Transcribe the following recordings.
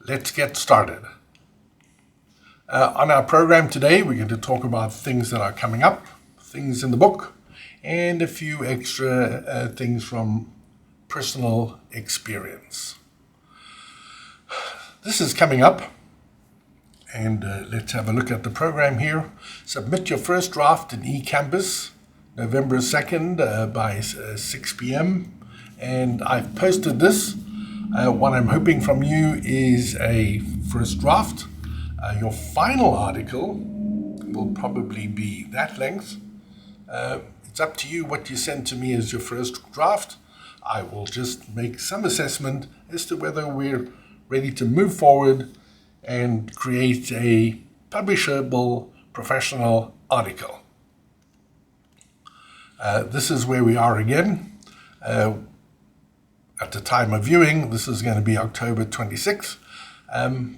let's get started. On our program today, we're going to talk about things that are coming up, things in the book, and a few extra things from personal experience. This is coming up, and let's have a look at the program here. Submit your first draft in eCampus, November 2nd by 6 p.m. And I've posted this. What I'm hoping from you is a first draft. Your final article will probably be that length. It's up to you what you send to me as your first draft. I will just make some assessment as to whether we're ready to move forward and create a publishable professional article. This is where we are again. At the time of viewing, this is going to be October 26th.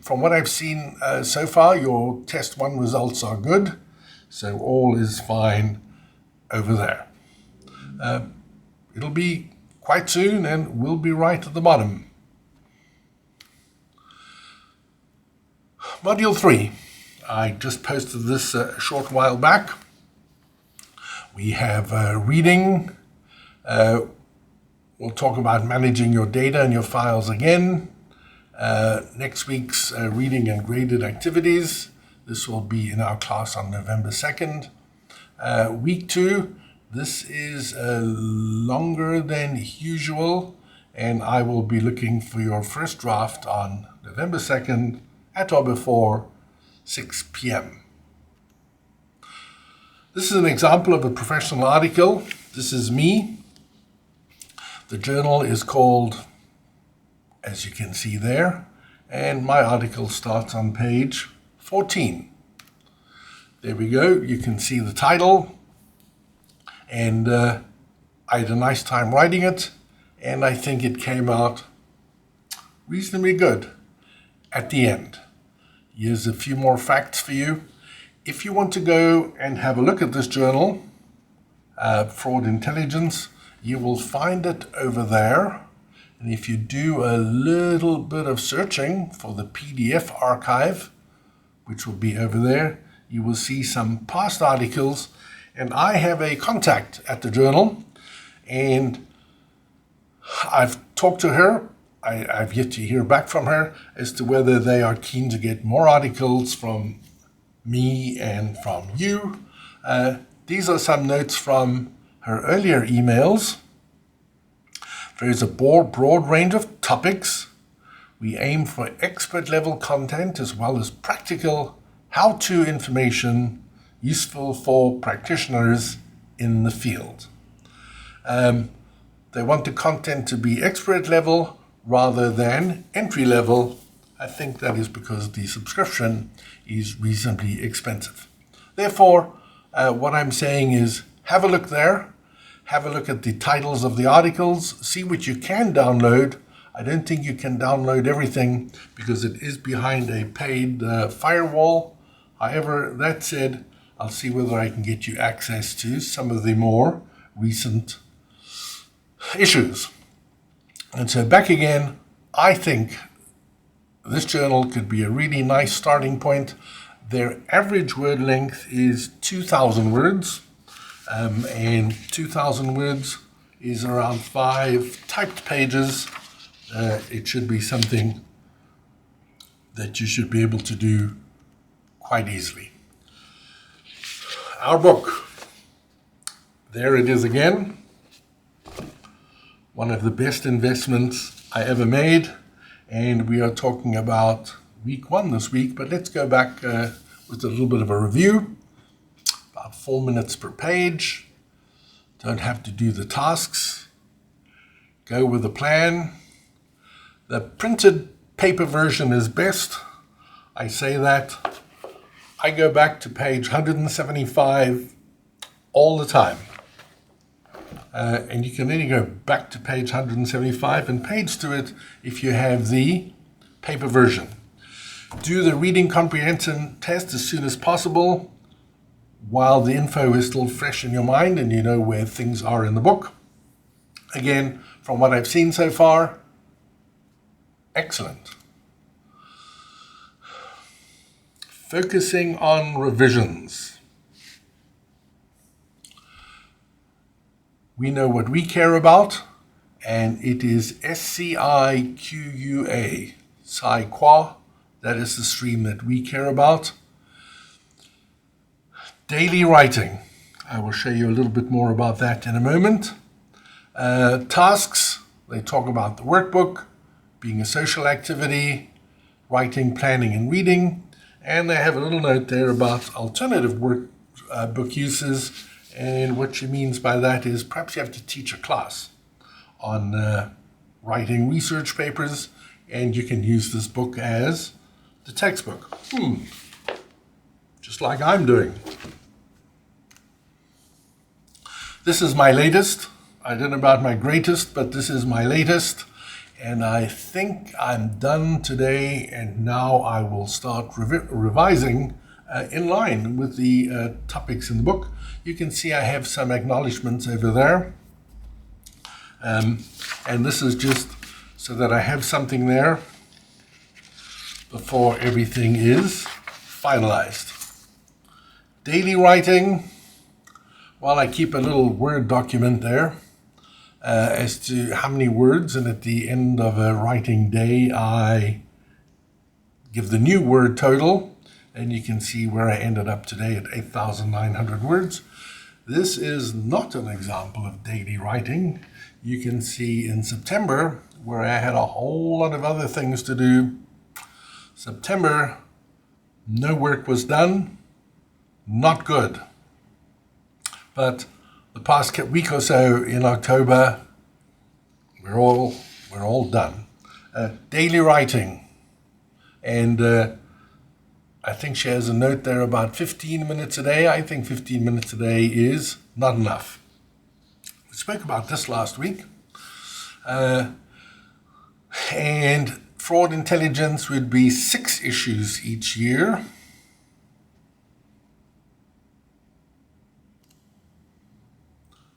From what I've seen so far, your test 1 results are good, so all is fine over there. It'll be quite soon and we'll be right at the bottom. Module 3. I just posted this a short while back. We have reading. We'll talk about managing your data and your files again. Next week's reading and graded activities. This will be in our class on November 2nd. Week 2, this is longer than usual, and I will be looking for your first draft on November 2nd at or before 6 p.m. This is an example of a professional article. This is me. The journal is called, as you can see there, and my article starts on page 14. There we go. You can see the title, and I had a nice time writing it, and I think it came out reasonably good at the end. Here's a few more facts for you. If you want to go and have a look at this journal, Fraud Intelligence, you will find it over there. And if you do a little bit of searching for the PDF archive, which will be over there, you will see some past articles. And I have a contact at the journal, and I've talked to her. I've yet to hear back from her as to whether they are keen to get more articles from me and from you. These are some notes from her earlier emails. There is a broad range of topics. We aim for expert level content as well as practical how-to information useful for practitioners in the field. They want the content to be expert level rather than entry level. I think that is because the subscription is reasonably expensive. Therefore, what I'm saying is have a look there, have a look at the titles of the articles, see what you can download. I don't think you can download everything because it is behind a paid firewall. However, that said, I'll see whether I can get you access to some of the more recent issues. And so back again, I think this journal could be a really nice starting point. Their average word length is 2,000 words, and 2,000 words is around 5 typed pages. It should be something that you should be able to do quite easily. Our book, there it is again. One of the best investments I ever made, and we are talking about week 1 this week, but let's go back with a little bit of a review. About 4 minutes per page. Don't have to do the tasks. Go with a plan. The printed paper version is best. I say that. I go back to page 175 all the time. And you can only go back to page 175 and page to it if you have the paper version. Do the reading comprehension test as soon as possible while the info is still fresh in your mind and you know where things are in the book. Again, from what I've seen so far, excellent. focusing on revisions. We know what we care about, and it is SCIQUA, SciQua. That is the stream that we care about. Daily writing. I will show you a little bit more about that in a moment. Tasks, they talk about the workbook, being a social activity, writing, planning, and reading. And they have a little note there about alternative book uses. And what she means by that is perhaps you have to teach a class on writing research papers, and you can use this book as the textbook. Just like I'm doing. This is my latest. I don't know about my greatest, but this is my latest. And I think I'm done today, and now I will start revising in line with the topics in the book. You can see I have some acknowledgements over there. And this is just so that I have something there before everything is finalized. Daily writing, well, I keep a little Word document there as to how many words, and at the end of a writing day, I give the new word total, and you can see where I ended up today at 8,900 words. This is not an example of daily writing. You can see in September, where I had a whole lot of other things to do. September, no work was done, not good. But the past week or so in October, we're all done. Daily writing, and I think she has a note there about 15 minutes a day. I think 15 minutes a day is not enough. We spoke about this last week. And fraud intelligence would be 6 issues each year.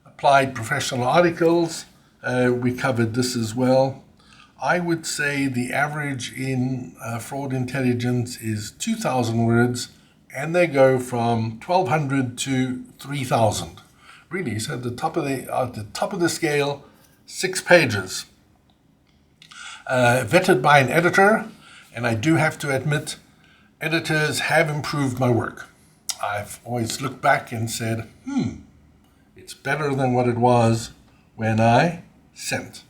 Applied professional articles, we covered this as well. I would say the average in fraud intelligence is 2,000 words, and they go from 1,200 to 3,000. Really, so at the top of the scale, 6 pages. Vetted by an editor, and I do have to admit, editors have improved my work. I've always looked back and said, it's better than what it was when I sent.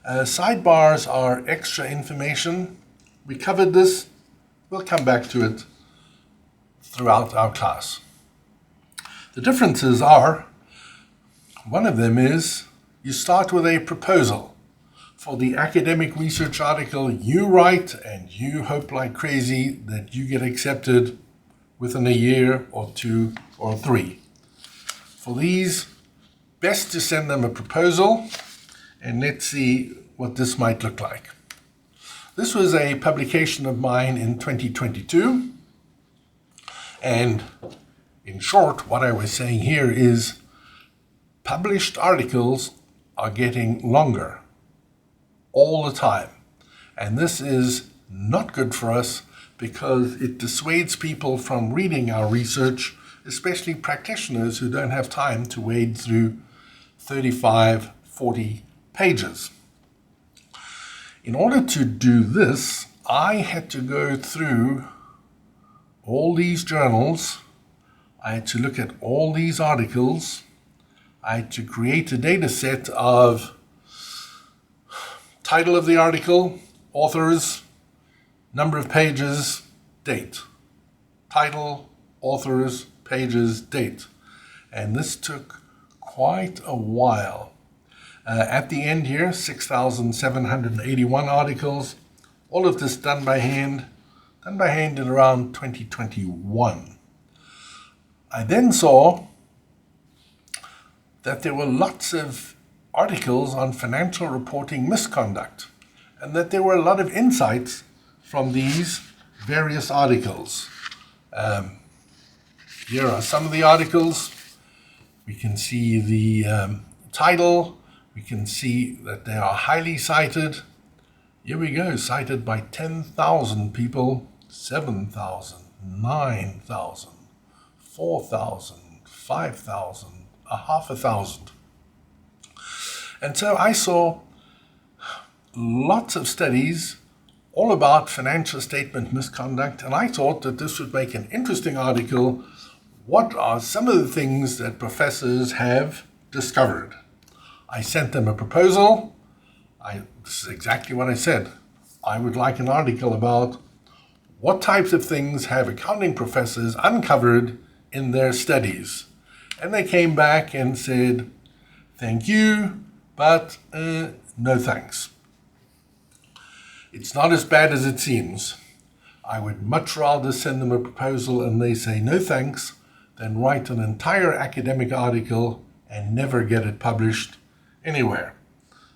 Sidebars are extra information. We covered this. We'll come back to it throughout our class. The differences are, one of them is you start with a proposal. For the academic research article, you write and you hope like crazy that you get accepted within a year or 2 or 3. For these, best to send them a proposal, and let's see what this might look like. This was a publication of mine in 2022, and in short, what I was saying here is published articles are getting longer all the time, and this is not good for us because it dissuades people from reading our research, especially practitioners who don't have time to wade through 35, 40 pages. In order to do this, I had to go through all these journals. I had to look at all these articles. I had to create a data set of title of the article, authors, number of pages, date. Title, authors, pages, date. And this took quite a while. At the end here, 6,781 articles, all of this done by hand in around 2021. I then saw that there were lots of articles on financial reporting misconduct, and that there were a lot of insights from these various articles. Here are some of the articles. We can see the title. We can see that they are highly cited. Here we go, cited by 10,000 people, 7,000. 9,000, 4,000, 5,000, a half a thousand. And so I saw lots of studies all about financial statement misconduct, and I thought that this would make an interesting article. What are some of the things that professors have discovered? I sent them a proposal. This is exactly what I said. I would like an article about what types of things have accounting professors uncovered in their studies. And they came back and said, thank you, but no thanks. It's not as bad as it seems. I would much rather send them a proposal and they say no thanks than write an entire academic article and never get it published anywhere.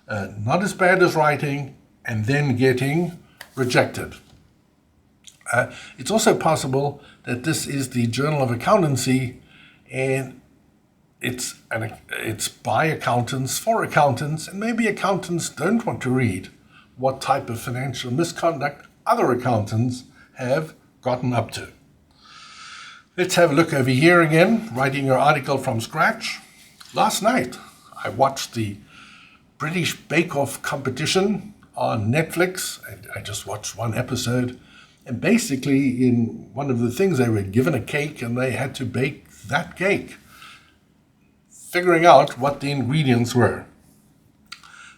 Not as bad as writing and then getting rejected. It's also possible that this is the Journal of Accountancy, and it's by accountants for accountants, and maybe accountants don't want to read what type of financial misconduct other accountants have gotten up to. Let's have a look over here again, writing your article from scratch. Last night, I watched the British Bake Off competition on Netflix. I just watched one episode. And basically, in one of the things, they were given a cake and they had to bake that cake, figuring out what the ingredients were.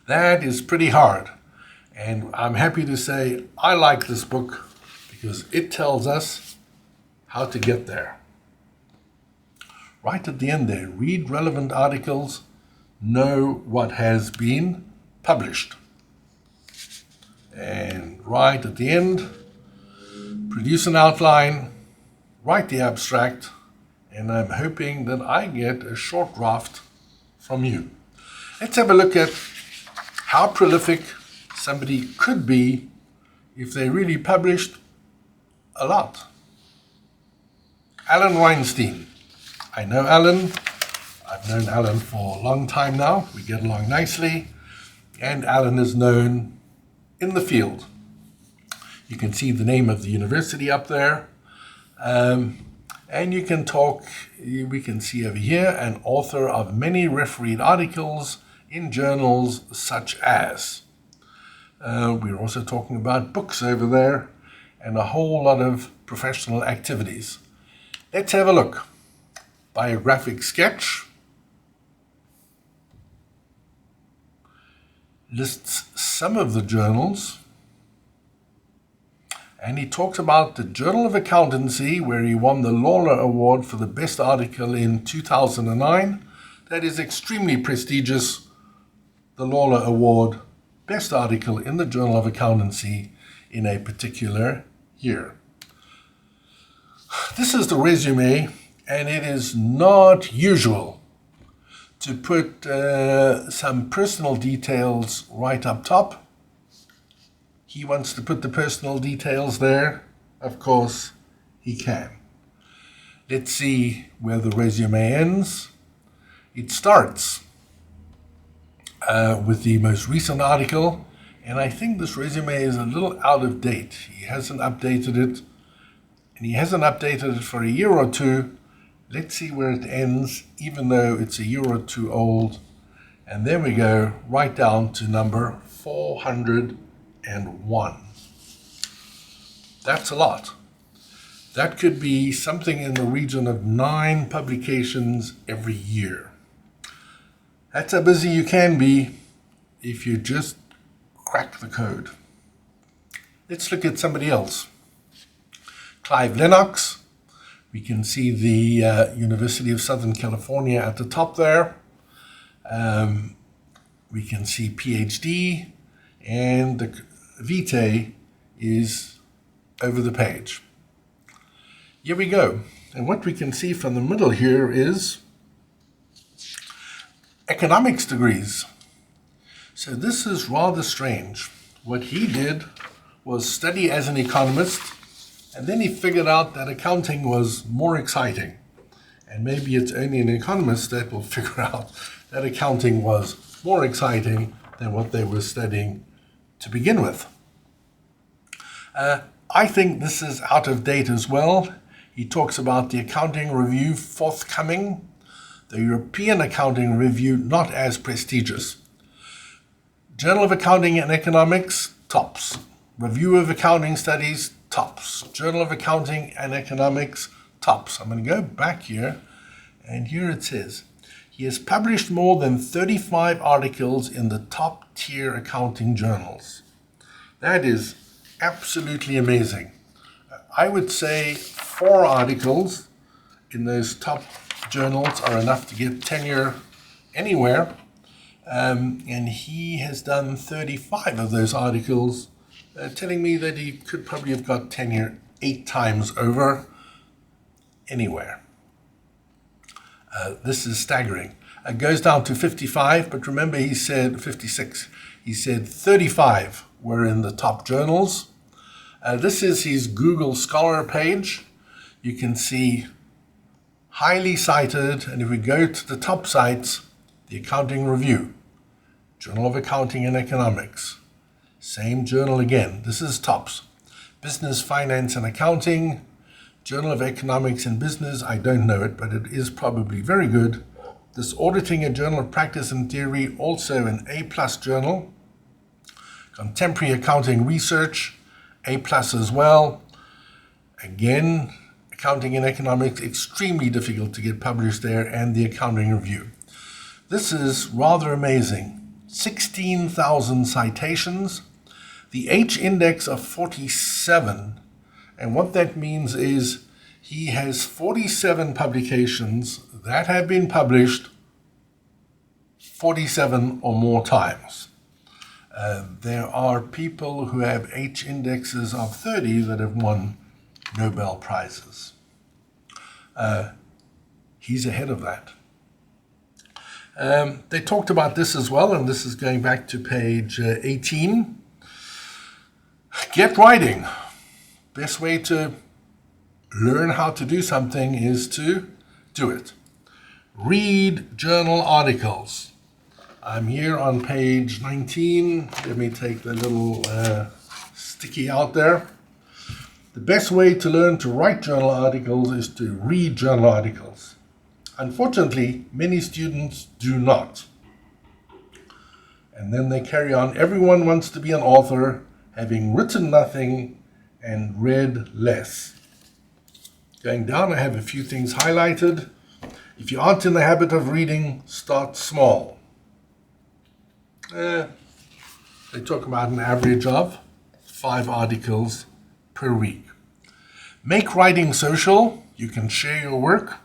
That is pretty hard. And I'm happy to say I like this book because it tells us how to get there. Right at the end there, read relevant articles, know what has been published. And right at the end, produce an outline, write the abstract, and I'm hoping that I get a short draft from you. Let's have a look at how prolific somebody could be if they really published a lot. Alan Weinstein. I know Alan. I've known Alan for a long time now. We get along nicely. And Alan is known in the field. You can see the name of the university up there. And we can see over here, an author of many refereed articles in journals such as. We're also talking about books over there and a whole lot of professional activities. Let's have a look. Biographic sketch. Lists some of the journals. And he talks about the Journal of Accountancy, where he won the Lawler Award for the best article in 2009. That is extremely prestigious. The Lawler Award, best article in the Journal of Accountancy in a particular year. This is the resume, and it is not usual to put some personal details right up top. He wants to put the personal details there. Of course, he can. Let's see where the resume ends. It starts with the most recent article, and I think this resume is a little out of date. He hasn't updated it, and he hasn't updated it for a year or two. Let's see where it ends, even though it's a year or two old. And there we go, right down to number 401. That's a lot. That could be something in the region of 9 publications every year. That's how busy you can be if you just crack the code. Let's look at somebody else. Clive Lennox. We can see the University of Southern California at the top there. We can see PhD, and the vitae is over the page. Here we go. And what we can see from the middle here is economics degrees. So this is rather strange. What he did was study as an economist, and then he figured out that accounting was more exciting. And maybe it's only an economist that will figure out that accounting was more exciting than what they were studying to begin with. I think this is out of date as well. He talks about the accounting review forthcoming, the European accounting review not as prestigious. Journal of Accounting and Economics, tops. Review of Accounting Studies, tops. Journal of Accounting and Economics, tops. I'm going to go back here, and here it says, he has published more than 35 articles in the top tier accounting journals. That is absolutely amazing. I would say 4 articles in those top journals are enough to get tenure anywhere. And he has done 35 of those articles, telling me that he could probably have got tenure 8 times over anywhere. This is staggering. It goes down to 55, but remember he said 56. He said 35 were in the top journals. This is his Google Scholar page. You can see highly cited, and if we go to the top sites, the Accounting Review, Journal of Accounting and Economics, same journal again. This is tops. Business, Finance and Accounting, Journal of Economics and Business, I don't know it, but it is probably very good. This Auditing, a Journal of Practice and Theory, also an A+ journal. Contemporary Accounting Research, A+ as well. Again, Accounting and Economics, extremely difficult to get published there, and the Accounting Review. This is rather amazing. 16,000 citations, the H index of 47, and what that means is he has 47 publications that have been published 47 or more times. There are people who have H indexes of 30 that have won Nobel Prizes. He's ahead of that. They talked about this as well, and this is going back to page 18. Get writing. Best way to learn how to do something is to do it. Read journal articles. I'm here on page 19. Let me take the little sticky out there. The best way to learn to write journal articles is to read journal articles. Unfortunately, many students do not. And then they carry on. Everyone wants to be an author, having written nothing and read less. Going down, I have a few things highlighted. If you aren't in the habit of reading, start small. They talk about an average of 5 articles per week. Make writing social. You can share your work.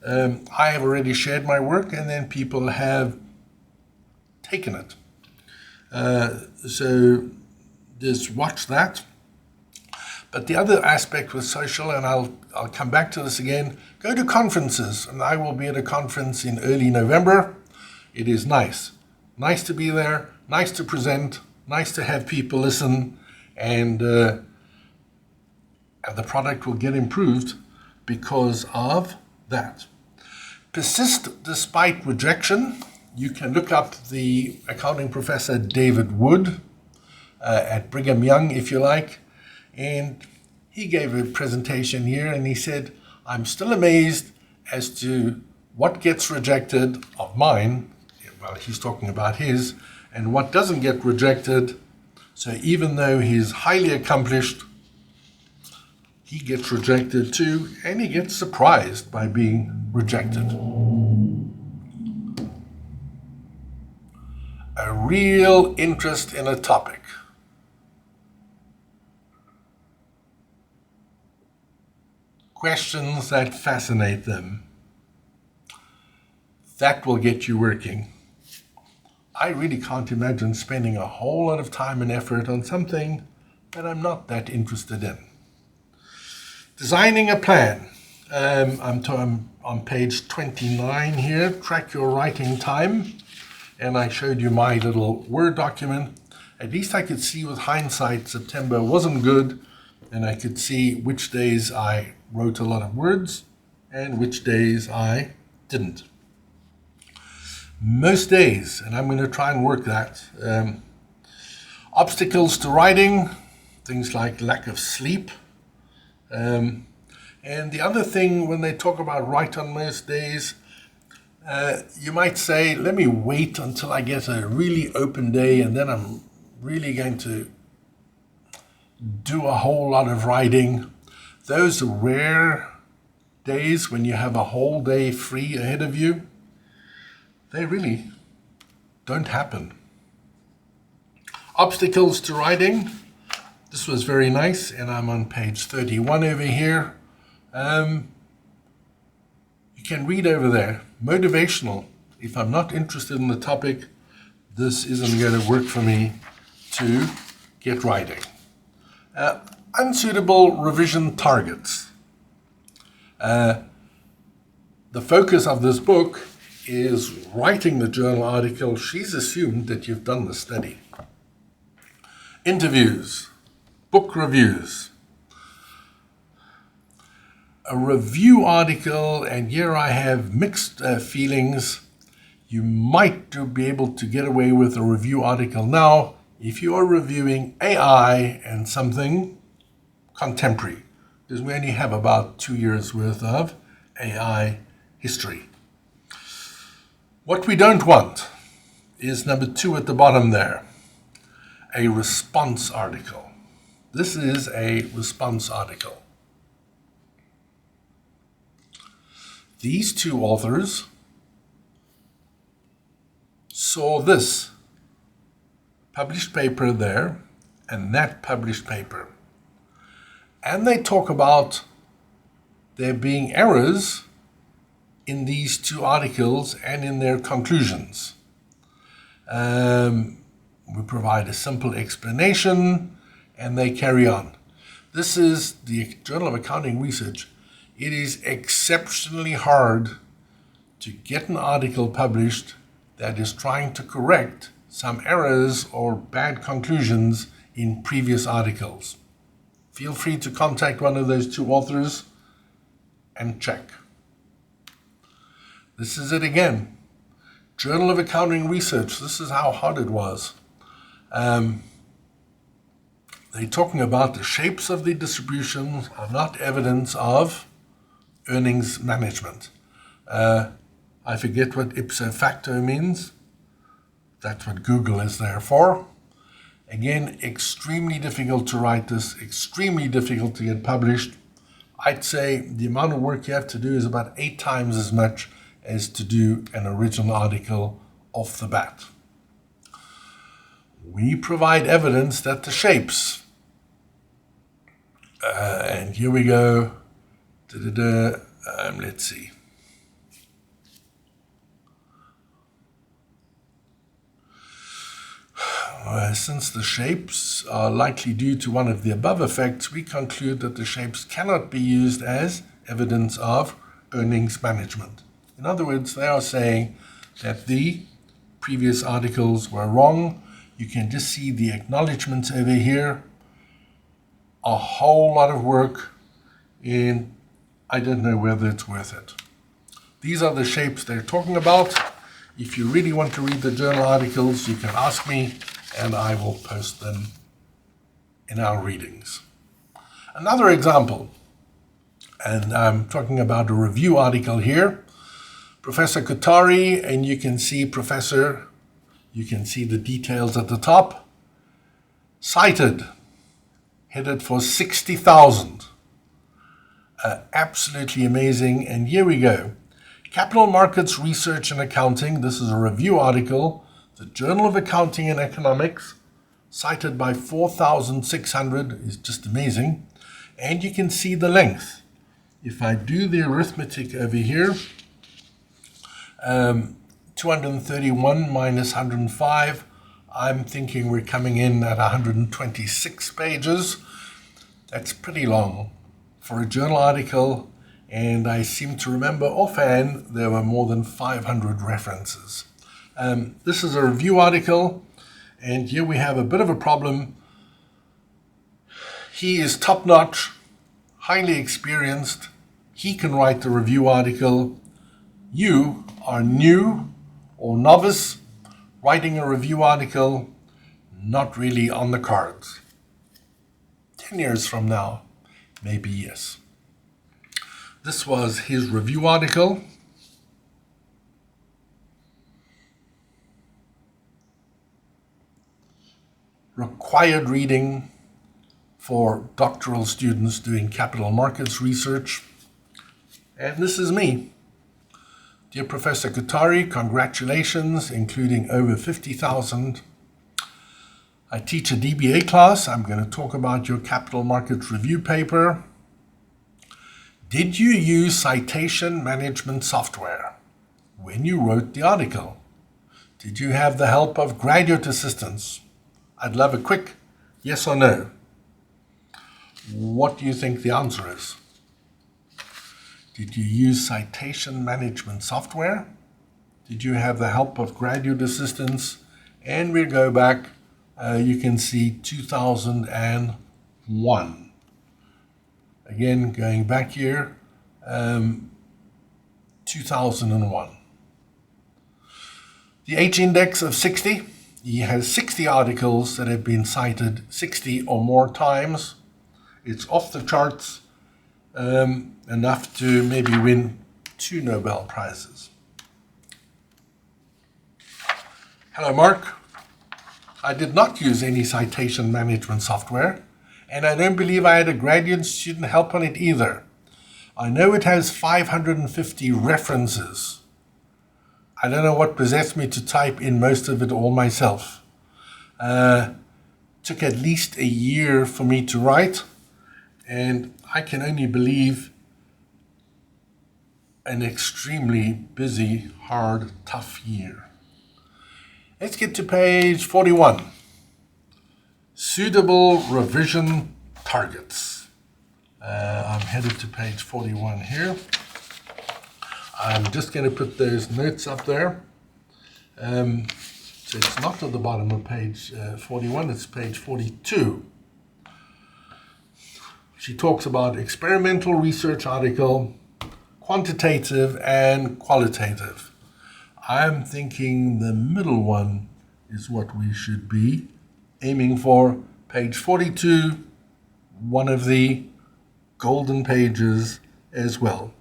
I have already shared my work, and then people have taken it. So just watch that. But the other aspect with social, and I'll come back to this again, go to conferences, and I will be at a conference in early November. It is nice. Nice to be there, nice to present, nice to have people listen, and the product will get improved because of that. Persist despite rejection. You can look up the accounting professor David Wood at Brigham Young, if you like, and he gave a presentation here, and he said, I'm still amazed as to what gets rejected of mine. Well, he's talking about his, and what doesn't get rejected. So even though he's highly accomplished, he gets rejected too, and he gets surprised by being rejected. A real interest in a topic. Questions that fascinate them. That will get you working. I really can't imagine spending a whole lot of time and effort on something that I'm not that interested in. Designing a plan. I'm on page 29 here. Track your writing time. And I showed you my little Word document. At least I could see with hindsight September wasn't good, and I could see which days I wrote a lot of words and which days I didn't. Most days, and I'm going to try and work that. Obstacles to writing. things like lack of sleep. And the other thing, when they talk about right on most days, you might say, let me wait until I get a really open day and then I'm really going to do a whole lot of riding. Those rare days when you have a whole day free ahead of you, they really don't happen. Obstacles to riding. This was very nice, and I'm on page 31 over here. You can read over there. Motivational. If I'm not interested in the topic, this isn't going to work for me to get riding. Unsuitable revision targets. The focus of this book is writing the journal article. She's assumed that you've done the study. Interviews, book reviews. A review article, and here I have mixed feelings. You might be able to get away with a review article now if you are reviewing AI and something contemporary, because we only have about 2 years worth of AI history. What we don't want is number 2 at the bottom there, a response article. This is a response article. These 2 authors saw this published paper there and that published paper. And they talk about there being errors in these 2 articles and in their conclusions. We provide a simple explanation and they carry on. This is the Journal of Accounting Research. It is exceptionally hard to get an article published that is trying to correct some errors or bad conclusions in previous articles. Feel free to contact one of those 2 authors and check. This is it again. Journal of Accounting Research. This is how hard it was. They're talking about the shapes of the distributions are not evidence of earnings management. I forget what ipso facto means. That's what Google is there for. Again, extremely difficult to write this, extremely difficult to get published. I'd say the amount of work you have to do is about 8 times as much as to do an original article off the bat. We provide evidence that the shapes, and here we go, let's see. Since the shapes are likely due to one of the above effects, we conclude that the shapes cannot be used as evidence of earnings management. In other words, they are saying that the previous articles were wrong. You can just see the acknowledgements over here. A whole lot of work, and I don't know whether it's worth it. These are the shapes they're talking about. If you really want to read the journal articles, you can ask me, and I will post them in our readings. Another example, and I'm talking about a review article here. Professor Kotari, and you can see Professor, you can see the details at the top. Cited, headed for 60,000. Absolutely amazing, and here we go. Capital Markets Research and Accounting, this is a review article, the Journal of Accounting and Economics, cited by 4,600, is just amazing. And you can see the length. If I do the arithmetic over here, 231 minus 105, I'm thinking we're coming in at 126 pages. That's pretty long for a journal article, and I seem to remember offhand there were more than 500 references. This is a review article, and here we have a bit of a problem. He is top-notch, highly experienced. He can write the review article. You are new or novice, writing a review article, not really on the cards. 10 years from now? Maybe yes. This was his review article. Required reading for doctoral students doing capital markets research. And this is me. Dear Professor Kutari, congratulations, including over 50,000. I teach a DBA class. I'm going to talk about your capital markets review paper. Did you use citation management software when you wrote the article? Did you have the help of graduate assistants? I'd love a quick yes or no. What do you think the answer is? Did you use citation management software? Did you have the help of graduate assistants? And we'll go back, you can see 2001. Again, going back here, 2001. The H index of 60. He has 60 articles that have been cited 60 or more times. It's off the charts, enough to maybe win 2 Nobel Prizes. Hello, Mark. I did not use any citation management software, and I don't believe I had a graduate student help on it either. I know it has 550 references. I don't know what possessed me to type in most of it all myself. Took at least a year for me to write, and I can only believe an extremely busy, hard, tough year. Let's get to page 41. Suitable revision targets. I'm headed to page 41 here. I'm just going to put those notes up there. So it's not at the bottom of page 41, it's page 42. She talks about experimental research article, quantitative and qualitative. I'm thinking the middle one is what we should be aiming for. Page 42, one of the golden pages as well.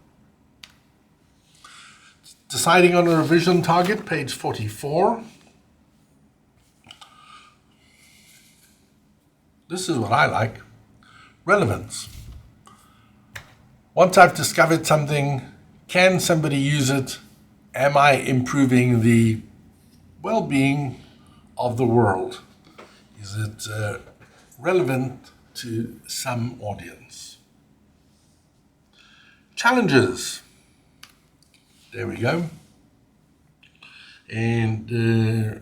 Deciding on a revision target, page 44. This is what I like. Relevance. Once I've discovered something, can somebody use it? Am I improving the well-being of the world? Is it relevant to some audience? Challenges. There we go. And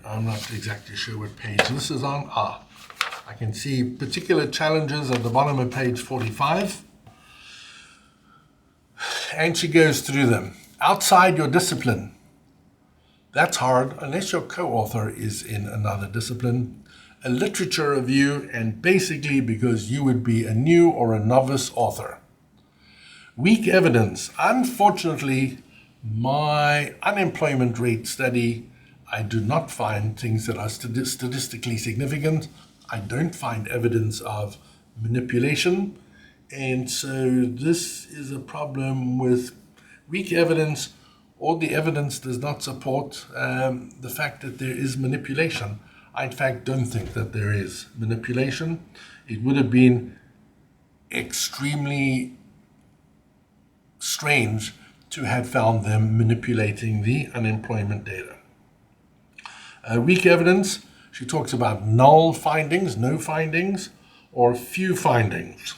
I'm not exactly sure what page this is on. I can see particular challenges at the bottom of page 45. And she goes through them. Outside your discipline. That's hard unless your co-author is in another discipline. A literature review, and basically because you would be a new or a novice author. Weak evidence. Unfortunately, my unemployment rate study, I do not find things that are statistically significant. I don't find evidence of manipulation. And so this is a problem with weak evidence, or the evidence does not support the fact that there is manipulation. I, in fact, don't think that there is manipulation. It would have been extremely strange to have found them manipulating the unemployment data. Weak evidence, she talks about null findings, no findings, or few findings.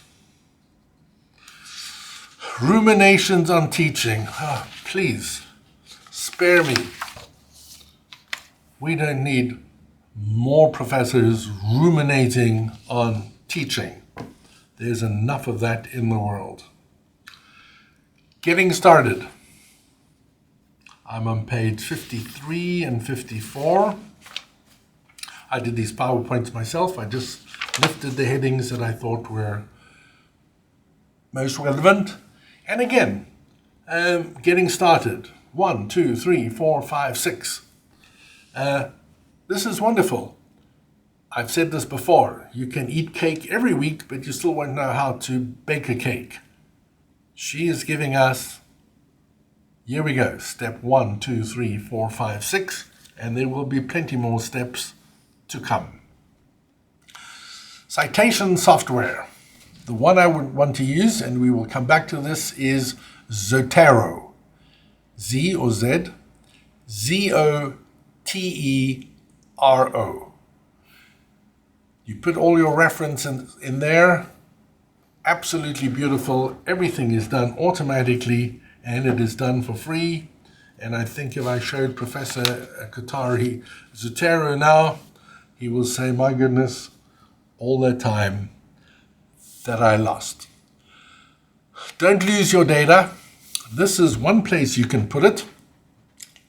Ruminations on teaching. Please, spare me. We don't need more professors ruminating on teaching. There's enough of that in the world. Getting started. I'm on page 53 and 54. I did these PowerPoints myself. I just lifted the headings that I thought were most relevant. And again, getting started. 1, 2, 3, 4, 5, 6. This is wonderful. I've said this before, you can eat cake every week, but you still won't know how to bake a cake. She is giving us, here we go, step 1, 2, 3, 4, 5, 6, and there will be plenty more steps to come. Citation software. The one I would want to use, and we will come back to this, is Zotero. Z or Z, Zotero. You put all your references in there, absolutely beautiful. Everything is done automatically, and it is done for free. And I think if I showed Professor Katari Zotero now, he will say, my goodness, all that time that I lost. Don't lose your data. This is one place you can put it.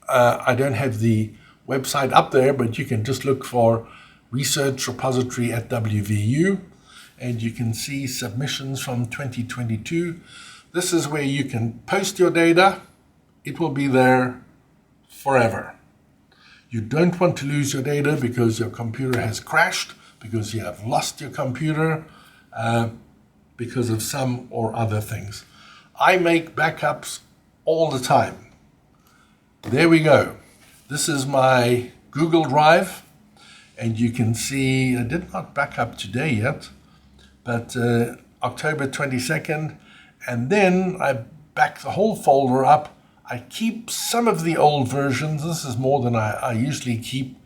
I don't have the website up there, but you can just look for Research Repository at WVU, and you can see submissions from 2022. This is where you can post your data. It will be there forever. You don't want to lose your data because your computer has crashed, because you have lost your computer, because of some or other things. I make backups all the time. There we go. This is my Google Drive. And you can see, I did not back up today yet, but October 22nd. And then I back the whole folder up. I keep some of the old versions. This is more than I usually keep.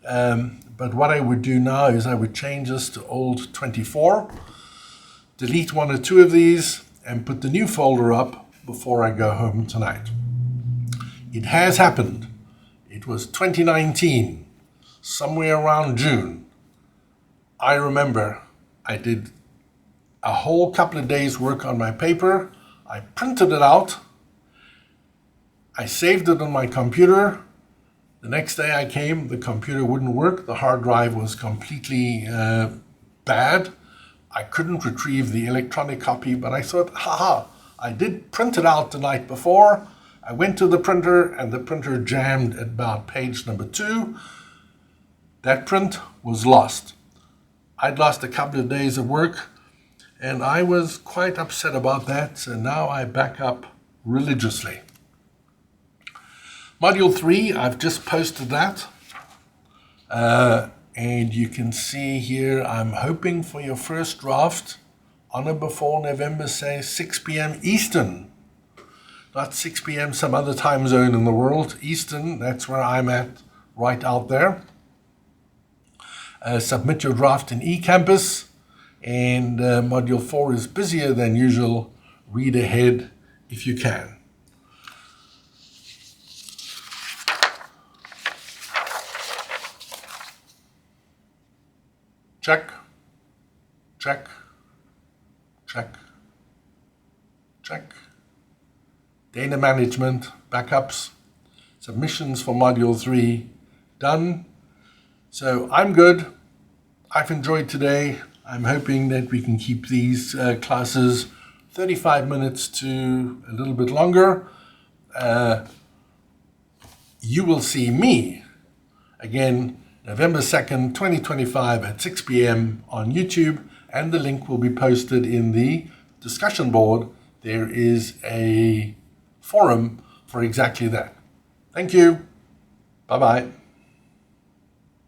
But what I would do now is I would change this to old 24, delete 1 or 2 of these, and put the new folder up before I go home tonight. It has happened. It was 2019. Somewhere around June, I remember I did a whole couple of days work on my paper. I printed it out. I saved it on my computer. The next day I came, the computer wouldn't work. The hard drive was completely bad. I couldn't retrieve the electronic copy, but I thought, I did print it out the night before. I went to the printer, and the printer jammed at about page number 2. That print was lost. I'd lost a couple of days of work, and I was quite upset about that, so now I back up religiously. Module 3, I've just posted that, and you can see here, I'm hoping for your first draft on or before November, say 6 p.m. Eastern. Not 6 p.m. some other time zone in the world. Eastern, that's where I'm at, right out there. Submit your draft in eCampus, and Module 4 is busier than usual. Read ahead if you can. Check, check, check, check. Data management, backups, submissions for Module 3, done. So I'm good. I've enjoyed today. I'm hoping that we can keep these classes 35 minutes to a little bit longer. You will see me again November 2nd, 2025 at 6 p.m. on YouTube, and the link will be posted in the discussion board. There is a forum for exactly that. Thank you. Bye-bye.